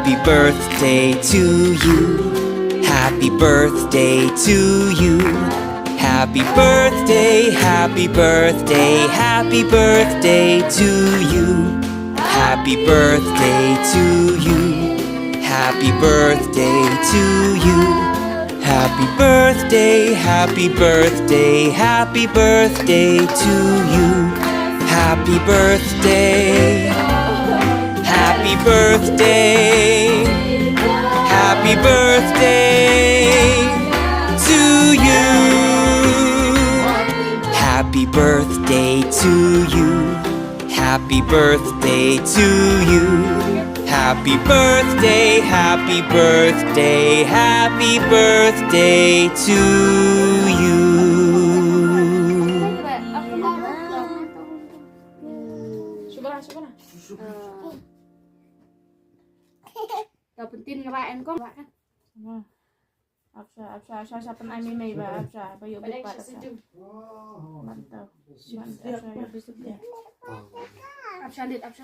Happy birthday to you. Happy birthday to you. Happy birthday, happy birthday, happy birthday to you. Happy birthday to you. Happy birthday to you. Happy birthday, happy birthday, happy birthday to you. Happy birthday. Happy birthday. Happy birthday to you. Happy birthday to you. Happy birthday to you. Happy birthday, happy birthday, happy birthday to you. Đầu tiên các bạn có bạn Absa siapa nama ini ba Absa bayu buka Absa mantap mantap saya besok ya Absa lihat Absa